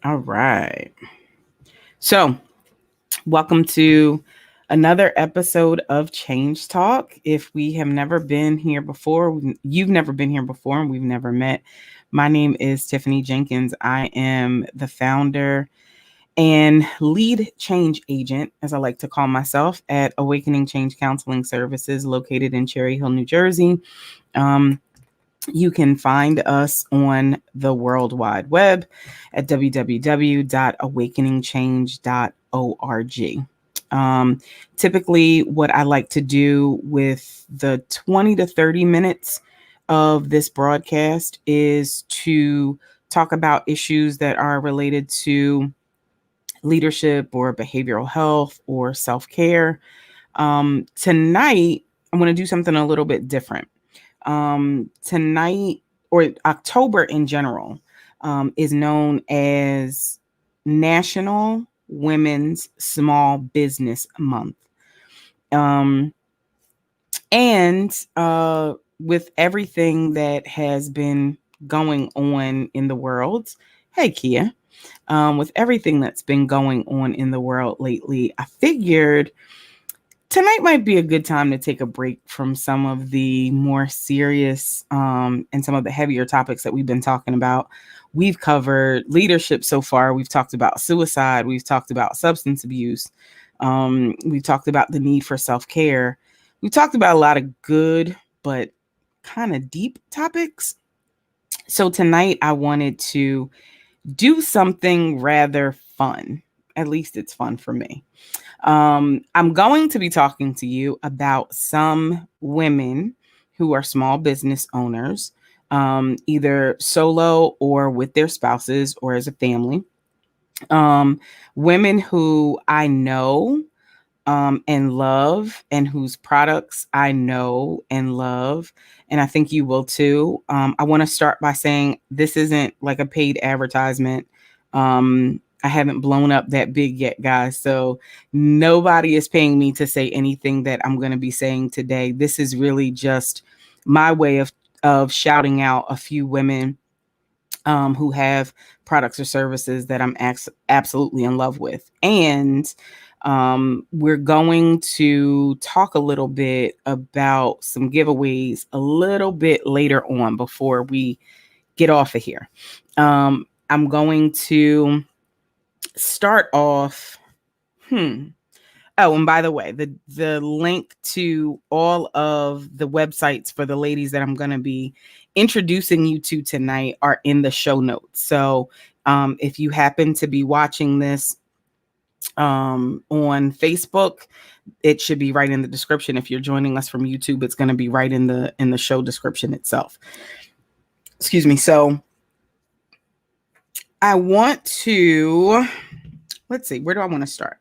All right. So, welcome to another episode of Change Talk. If we have never been here before, you've never been here before, and we've never met, my name is Tiffany Jenkins. I am the founder and lead change agent, as I like to call myself, at Awakening Change Counseling Services located in Cherry Hill, New Jersey. You can find us on the World Wide Web at www.awakeningchange.org. Typically, what I like to do with the 20 to 30 minutes of this broadcast is to talk about issues that are related to leadership or behavioral health or self-care. Tonight, I'm going to do something a little bit different. Tonight, or October in general, is known as National Women's Small Business Month. And with everything that has been going on in the world, hey, Kia, with everything that's been going on in the world lately, I figured tonight might be a good time to take a break from some of the more serious and some of the heavier topics that we've been talking about. We've covered leadership so far. We've talked about suicide. We've talked about substance abuse. We've talked about the need for self-care. We've talked about a lot of good but kind of deep topics. So tonight I wanted to do something rather fun. At least it's fun for me. I'm going to be talking to you about some women who are small business owners, either solo or with their spouses or as a family. Women who I know and love, and whose products I know and love. And I think you will too. I want to start by saying this isn't like a paid advertisement. I haven't blown up that big yet, guys. So nobody is paying me to say anything that I'm going to be saying today. This is really just my way of shouting out a few women who have products or services that I'm absolutely in love with. And we're going to talk a little bit about some giveaways a little bit later on before we get off of here. I'm going to start off. Oh, and by the way, the link to all of the websites for the ladies that I'm going to be introducing you to tonight are in the show notes. So if you happen to be watching this on Facebook, it should be right in the description. If you're joining us from YouTube, it's going to be right in the show description itself. Excuse me. So I want to, let's see, where do I want to start?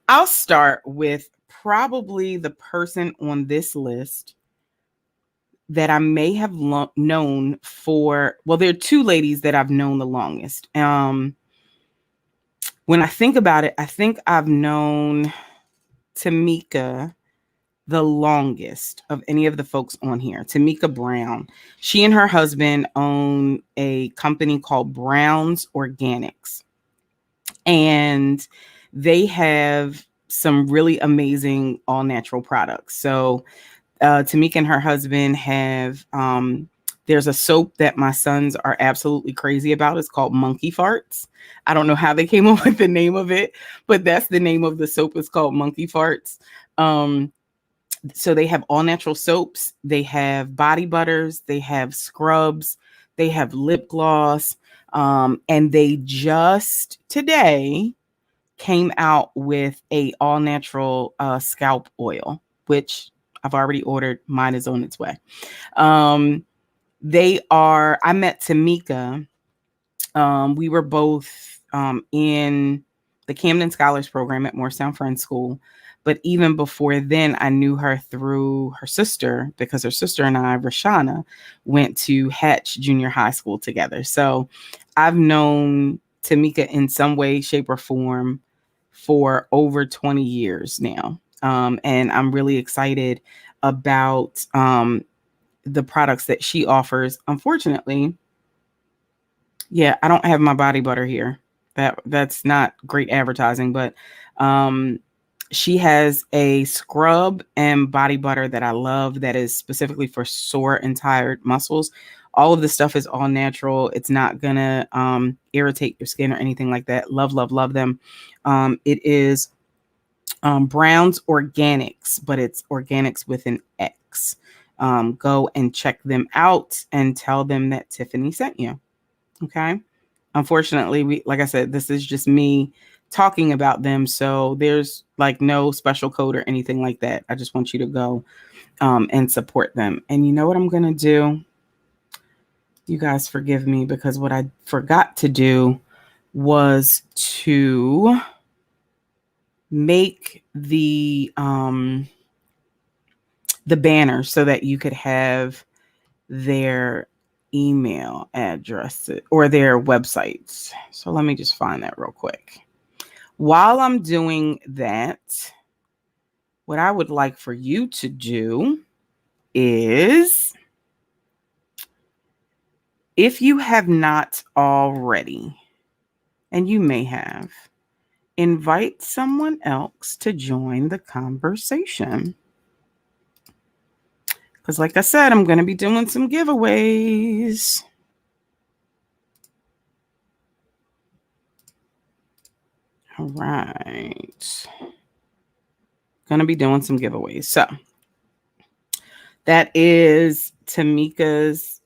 I'll start with probably the person on this list that I may have known for, well, there are two ladies that I've known the longest. When I think about it, I think I've known Tamika the longest of any of the folks on here. Tamika Brown. She and her husband own a company called Brown's Organix. And they have some really amazing all natural products. So Tamika and her husband have, there's a soap that my sons are absolutely crazy about. It's called Monkey Farts. I don't know how they came up with the name of it, but that's the name of the soap. It's called Monkey Farts. So they have all natural soaps. They have body butters. They have scrubs. They have lip gloss. And they just today came out with a all natural scalp oil, which I've already ordered. Mine is on its way. I met Tamika. We were both in the Camden Scholars Program at Morristown Friends School. But even before then, I knew her through her sister, because her sister and I, Rashana, went to Hatch Junior High School together. So I've known Tamika in some way, shape, or form for over 20 years now. And I'm really excited about the products that she offers. Unfortunately, I don't have my body butter here. That's not great advertising, but she has a scrub and body butter that I love that is specifically for sore and tired muscles. All of the stuff is all natural. It's not gonna irritate your skin or anything like that. Love, love, love them. It is Brown's Organics, but it's Organics with an X. Go and check them out and tell them that Tiffany sent you. Okay. Unfortunately, like I said, this is just me talking about them. So there's like no special code or anything like that. I just want you to go and support them. And you know what I'm going to do? You guys forgive me, because what I forgot to do was to make the banner so that you could have their email address or their websites. So let me just find that real quick. While I'm doing that, what I would like for you to do is, if you have not already, and you may have, invite someone else to join the conversation. Because like I said, I'm going to be doing some giveaways. All right. Going to be doing some giveaways. So that is Tamika's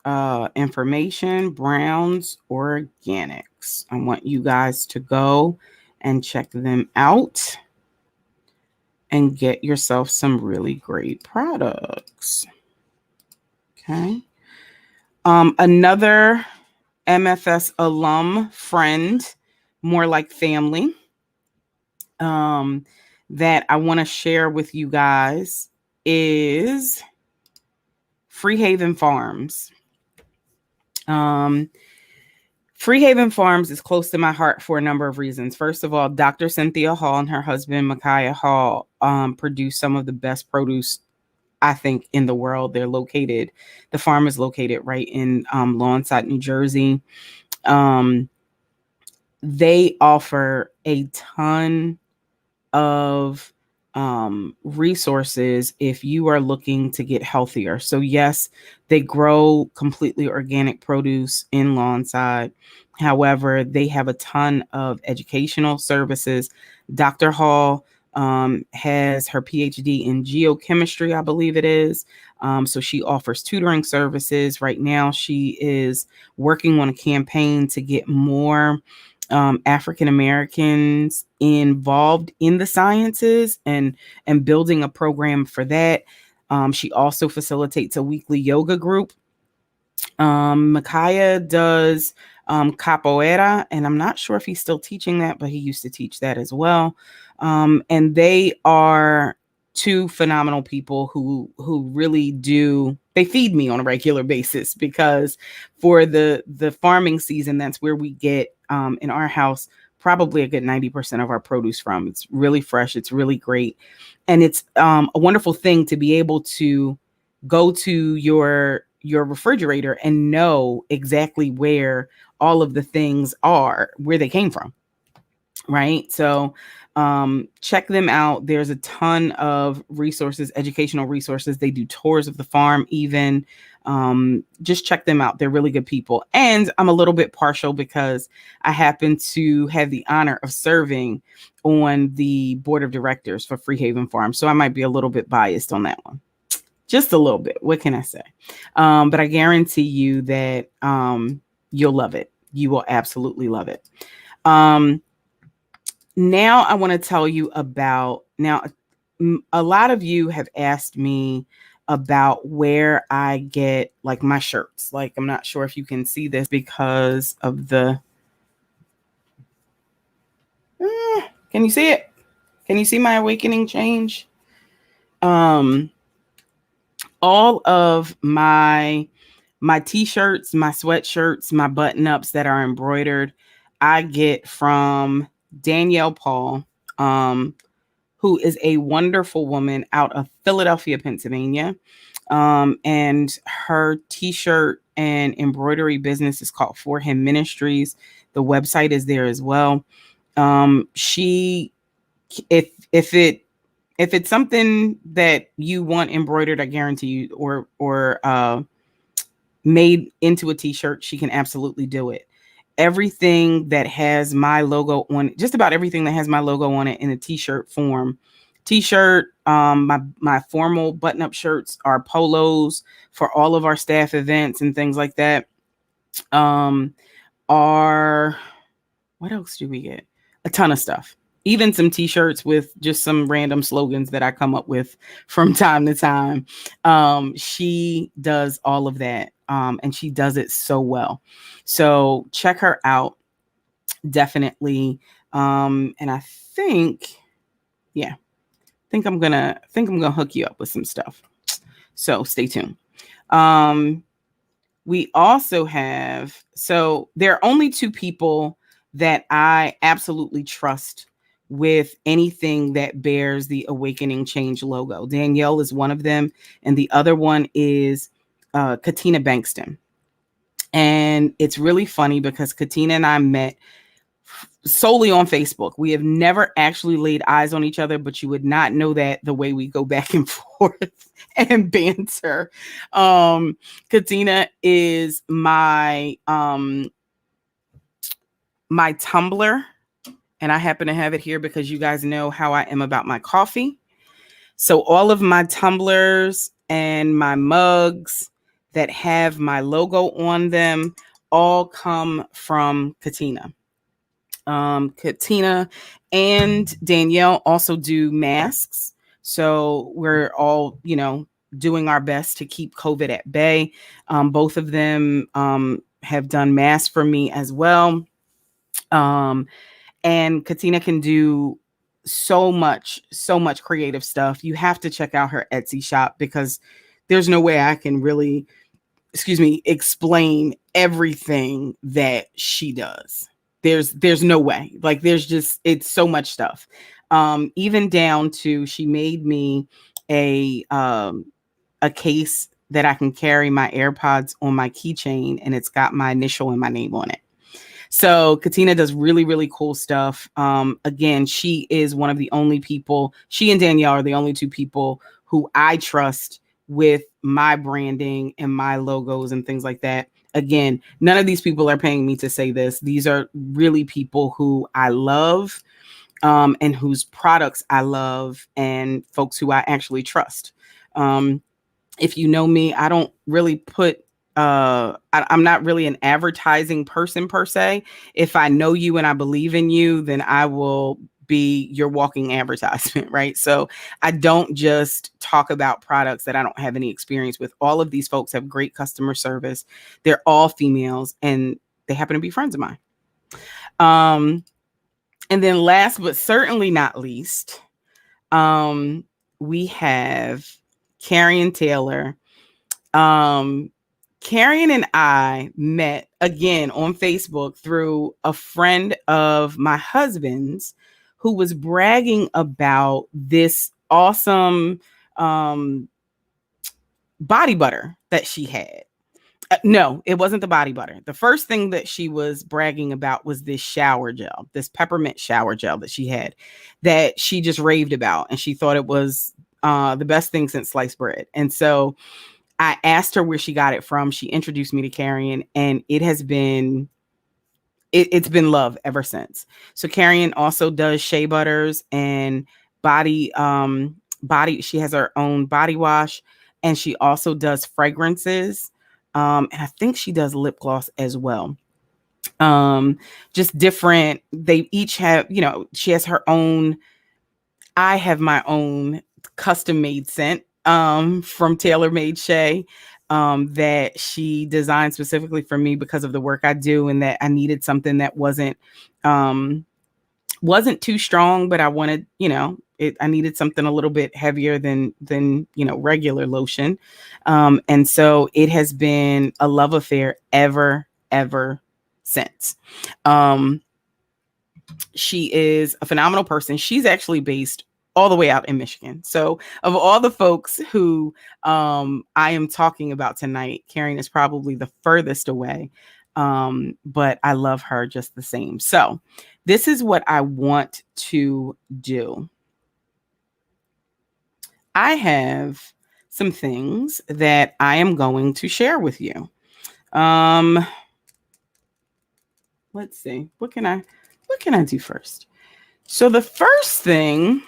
information, Brown's Organics. I want you guys to go and check them out and get yourself some really great products. Okay. Another MFS alum friend, more like family, that I want to share with you guys is Freehaven Farms. Freehaven Farms is close to my heart for a number of reasons. First of all, Dr. Cynthia Hall and her husband, Micaiah Hall, produce some of the best produce, I think, in the world. The farm is located right in Lawnside, New Jersey. They offer a ton of resources if you are looking to get healthier. So yes, they grow completely organic produce in Lawnside. However, they have a ton of educational services. Dr. Hall has her PhD in geochemistry, I believe it is. So she offers tutoring services. Right now, she is working on a campaign to get more African Americans involved in the sciences and building a program for that. She also facilitates a weekly yoga group. Micaiah does capoeira, and I'm not sure if he's still teaching that, but he used to teach that as well. And they are two phenomenal people who really do, they feed me on a regular basis, because for the farming season, that's where we get in our house probably a good 90% of our produce from. It's really fresh, it's really great, and it's a wonderful thing to be able to go to your refrigerator and know exactly where all of the things are, where they came from. Right. So check them out. There's a ton of resources, educational resources. They do tours of the farm even. Just check them out. They're really good people. And I'm a little bit partial because I happen to have the honor of serving on the board of directors for Freehaven Farm. So I might be a little bit biased on that one. Just a little bit. What can I say? But I guarantee you that you'll love it. You will absolutely love it. Now I want to tell you about, a lot of you have asked me about where I get like my shirts. Like, I'm not sure if you can see this because of the, can you see it? Can you see my awakening change? All of my t-shirts, my sweatshirts, my button-ups that are embroidered, I get from Danielle Paul, who is a wonderful woman out of Philadelphia, Pennsylvania. And her t-shirt and embroidery business is called HIM Ministries. The website is there as well. She, if it's something that you want embroidered, I guarantee you, or made into a t-shirt, she can absolutely do it. Everything that has my logo on, just about everything that has my logo on it in a t-shirt form. T-shirt, my formal button-up shirts, our polos for all of our staff events and things like that. Our What else do we get? A ton of stuff. Even some t-shirts with just some random slogans that I come up with from time to time. She does all of that. And she does it so well. So check her out. Definitely. And I think, yeah, think I'm gonna hook you up with some stuff. So stay tuned. We also have, so there are only two people that I absolutely trust with anything that bears the Awakening Change logo. Danielle is one of them, and the other one is Katina Bankston. And it's really funny because Katina and I met solely on Facebook. We have never actually laid eyes on each other, but you would not know that the way we go back and forth and banter. Katina is my my Tumblr, and I happen to have it here because you guys know how I am about my coffee. So all of my tumblers and my mugs that have my logo on them all come from Katina. Katina and Danielle also do masks. So we're all, doing our best to keep COVID at bay. Both of them have done masks for me as well. And Katina can do so much creative stuff. You have to check out her Etsy shop because there's no way I can really, explain everything that she does. There's no way. Like it's so much stuff. Even down to, she made me a case that I can carry my AirPods on my keychain, and it's got my initial and my name on it. So Katina does really, really cool stuff. Again, she is one of the only people, she and Danielle are the only two people who I trust with my branding and my logos and things like that. Again, none of these people are paying me to say this. These are really people who I love, and whose products I love, and folks who I actually trust. If you know me, I don't really put I'm not really an advertising person per se. If I know you and I believe in you, then I will be your walking advertisement, right? So I don't just talk about products that I don't have any experience with. All of these folks have great customer service. They're all females, and they happen to be friends of mine. And then last but certainly not least, we have Carrie Taylor. Karen and I met again on Facebook through a friend of my husband's who was bragging about this awesome body butter that she had. No, it wasn't the body butter. The first thing that she was bragging about was this shower gel, this peppermint shower gel that she had, that she just raved about. And she thought it was the best thing since sliced bread. And so I asked her where she got it from. She introduced me to Carrie, and it has been, it's been love ever since. So Carrie also does shea butters and body, she has her own body wash, and she also does fragrances. And I think she does lip gloss as well. Just different. They each have, she has her own. I have my own custom made scent from TaylorMade Shea that she designed specifically for me because of the work I do, and that I needed something that wasn't too strong, but I wanted, I needed something a little bit heavier than regular lotion. And so it has been a love affair ever since. She is a phenomenal person. She's actually based all the way out in Michigan. So of all the folks who I am talking about tonight, Karen is probably the furthest away. But I love her just the same. So this is what I want to do. I have some things that I am going to share with you. Let's see. What can I do first? So the first thing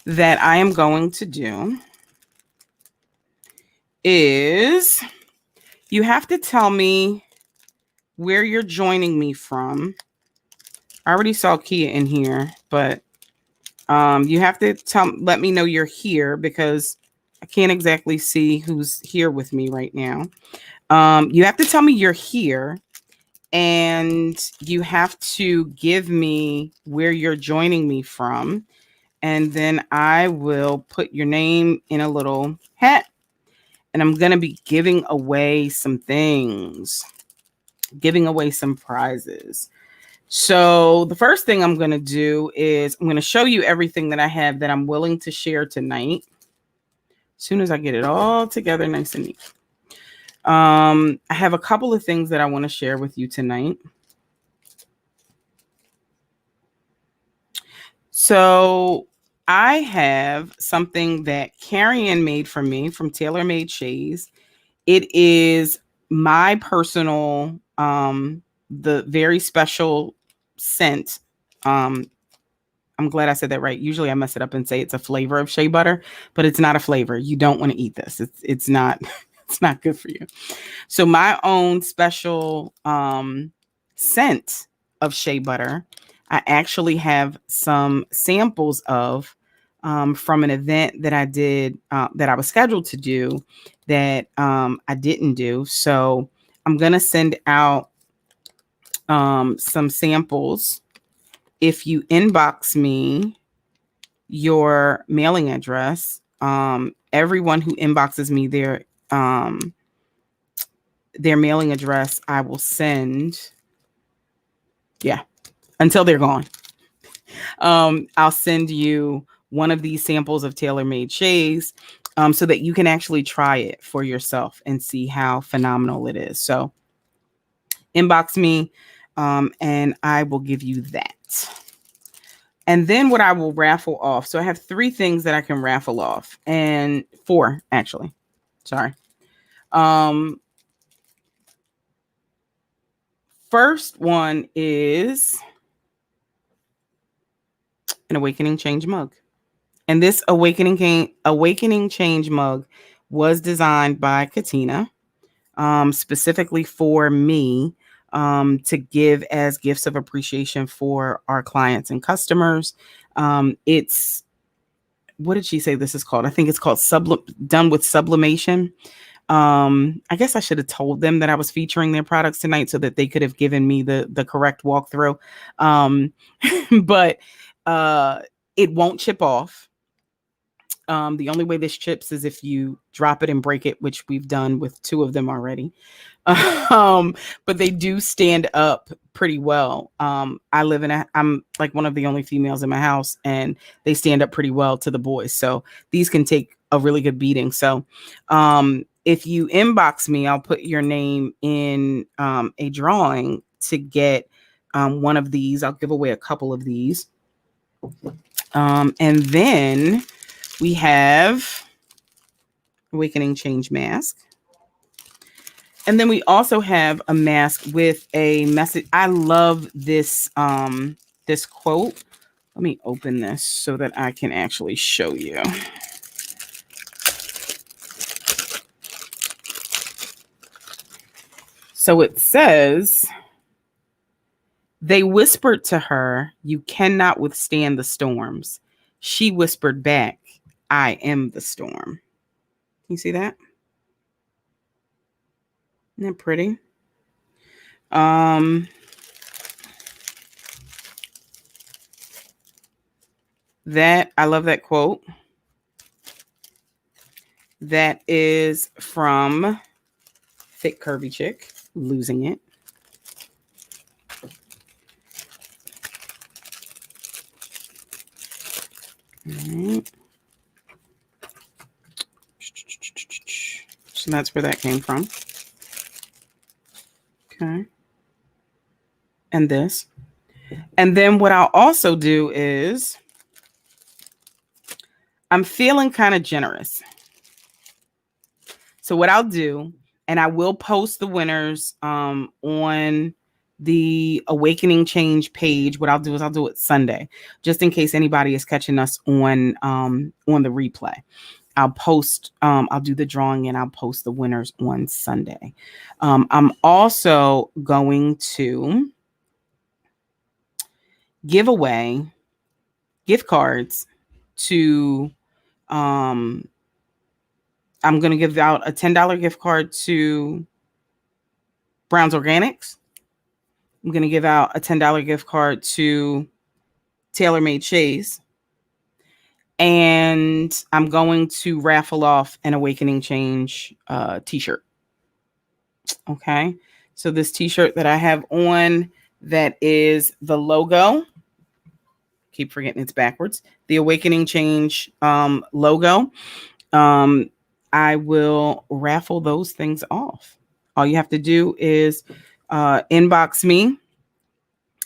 that I am going to do is you have to tell me where you're joining me from. I already saw Kia in here, but you have to let me know you're here because I can't exactly see who's here with me right now. You have to tell me you're here, and you have to give me where you're joining me from, and then I will put your name in a little hat, and I'm going to be giving away some things, giving away some prizes. So the first thing I'm going to do is I'm going to show you everything that I have that I'm willing to share tonight. As soon as I get it all together nice and neat. I have a couple of things that I want to share with you tonight. So I have something that Carrie made for me from TaylorMade Shea. It is my personal, the very special scent. I'm glad I said that right. Usually I mess it up and say it's a flavor of shea butter, but it's not a flavor. You don't want to eat this. It's not it's not good for you. So my own special scent of shea butter, I actually have some samples of from an event that I did that I was scheduled to do that I didn't do. So I'm gonna send out some samples. If you inbox me your mailing address, everyone who inboxes me their mailing address, I will send. Yeah, until they're gone. I'll send you one of these samples of TaylorMade Sheas so that you can actually try it for yourself and see how phenomenal it is. So inbox me and I will give you that. And then what I will raffle off. So I have 3 things that I can raffle off, and 4 actually. Sorry. First one is an Awakening Change mug. And this Awakening Change mug was designed by Katina specifically for me to give as gifts of appreciation for our clients and customers. It's, what did she say this is called? I think it's called Done with Sublimation. I guess I should have told them that I was featuring their products tonight so that they could have given me the correct walkthrough. But it won't chip off. The only way this chips is if you drop it and break it, which we've done with 2 of them already. But they do stand up pretty well. I'm like one of the only females in my house, and they stand up pretty well to the boys. So these can take a really good beating. So if you inbox me, I'll put your name in a drawing to get one of these. I'll give away a couple of these. And then we have Awakening Change mask. And then we also have a mask with a message. I love this this quote. Let me open this so that I can actually show you. So it says, they whispered to her, "You cannot withstand the storms." She whispered back, "I am the storm." You see that? Isn't that pretty? That, I love that quote. That is from Thick Curvy Chick, Losing It. All right. So that's where that came from. Okay. And this. And then what I'll also do is I'm feeling kind of generous. So what I'll do, and I will post the winners on the Awakening Change page. What I'll do is I'll do it Sunday, just in case anybody is catching us on the replay. I'll do the drawing and I'll post the winners on Sunday. I'm also going to give away gift cards to I'm going to give out a $10 gift card to Brown's Organics. I'm going to give out a $10 gift card to TaylorMade Shea's. And I'm going to raffle off an Awakening Change t-shirt. Okay. So this t-shirt that I have on, that is the logo. Keep forgetting it's backwards. The Awakening Change logo. I will raffle those things off. All you have to do is inbox me,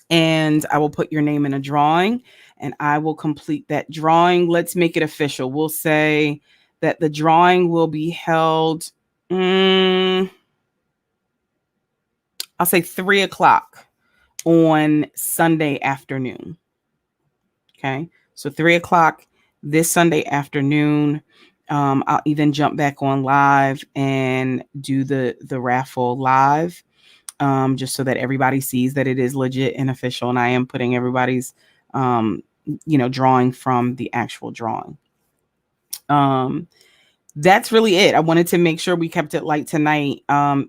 and I will put your name in a drawing, and I will complete that drawing. Let's make it official. We'll say that the drawing will be held, I'll say 3:00 on Sunday afternoon. Okay. So 3:00 this Sunday afternoon. I'll even jump back on live and do the raffle live, just so that everybody sees that it is legit and official. And I am putting everybody's, drawing from the actual drawing. That's really it. I wanted to make sure we kept it light tonight.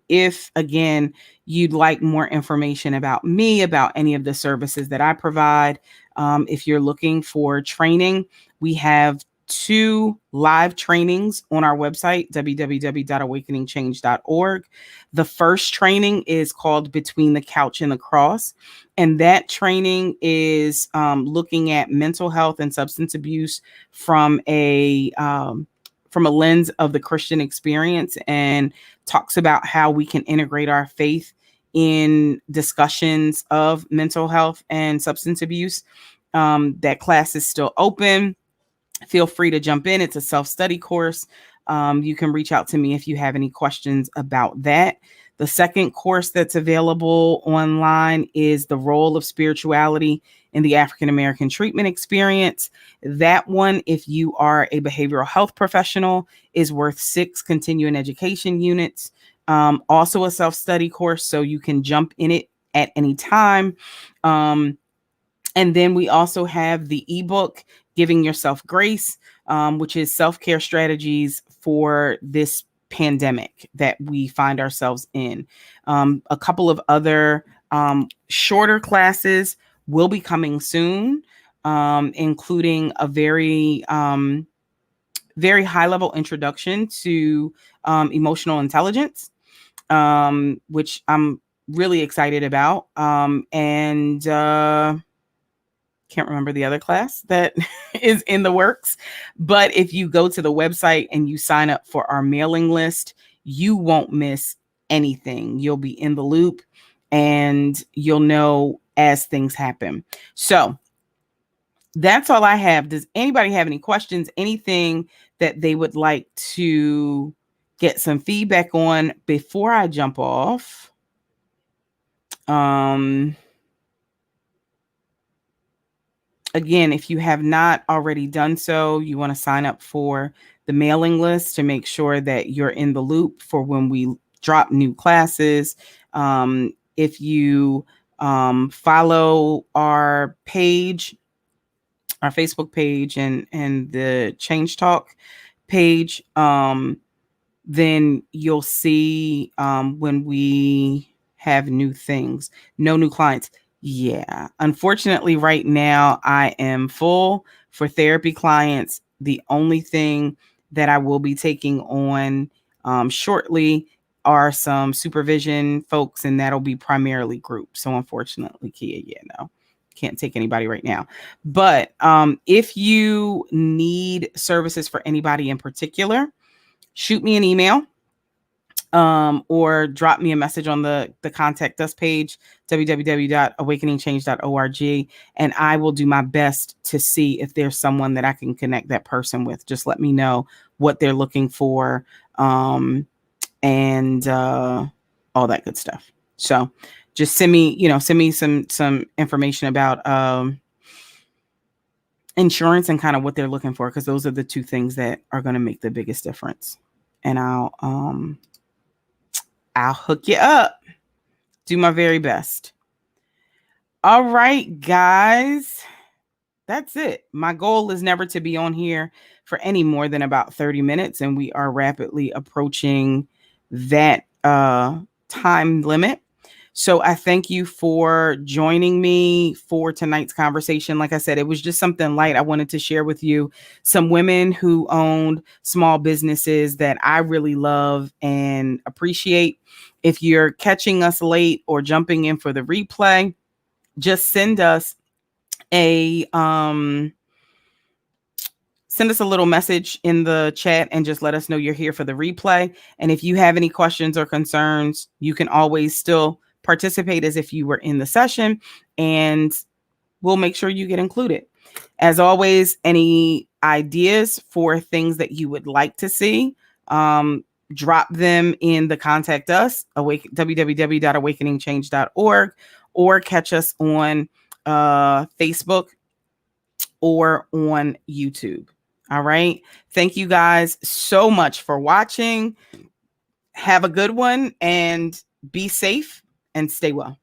If, again, you'd like more information about me, about any of the services that I provide, if you're looking for training, we have 2 live trainings on our website, www.awakeningchange.org. The first training is called Between the Couch and the Cross. And that training is looking at mental health and substance abuse from a lens of the Christian experience, and talks about how we can integrate our faith in discussions of mental health and substance abuse. That class is still open. Feel free to jump in. It's a self-study course. You can reach out to me if you have any questions about that. The second course that's available online is The Role of Spirituality in the African American Treatment Experience. That one, if you are a behavioral health professional, is worth 6 continuing education units. Also a self-study course, so you can jump in it at any time. And then we also have the ebook, Giving Yourself Grace, which is self-care strategies for this pandemic that we find ourselves in. A couple of other shorter classes will be coming soon, including a very high-level introduction to emotional intelligence, which I'm really excited about. And can't remember the other class that is in the works. But if you go to the website and you sign up for our mailing list, you won't miss anything. You'll be in the loop and you'll know as things happen. So that's all I have. Does anybody have any questions? Anything that they would like to get some feedback on before I jump off? Again, if you have not already done so, you want to sign up for the mailing list to make sure that you're in the loop for when we drop new classes. If you follow our page, our Facebook page and the Change Talk page, then you'll see when we have new things. No new clients. Yeah, unfortunately, right now I am full for therapy clients. The only thing that I will be taking on shortly are some supervision folks, and that'll be primarily group. So unfortunately, Kia, no, can't take anybody right now. But if you need services for anybody in particular, shoot me an email. or drop me a message on the contact us page, www.awakeningchange.org, and I will do my best to see if there's someone that I can connect that person with. Just let me know what they're looking for, and all that good stuff. So just send me some information about insurance and kind of what they're looking for, because those are the two things that are going to make the biggest difference. And I'll hook you up. Do my very best. All right, guys. That's it. My goal is never to be on here for any more than about 30 minutes, and we are rapidly approaching that time limit. So I thank you for joining me for tonight's conversation. Like I said, it was just something light. I wanted to share with you some women who owned small businesses that I really love and appreciate. If you're catching us late or jumping in for the replay, just send us a little message in the chat and just let us know you're here for the replay. And if you have any questions or concerns, you can always still participate as if you were in the session, and we'll make sure you get included. As always, any ideas for things that you would like to see, drop them in the contact us, www.awakeningchange.org, or catch us on Facebook or on YouTube. All right. Thank you guys so much for watching. Have a good one and be safe and stay well.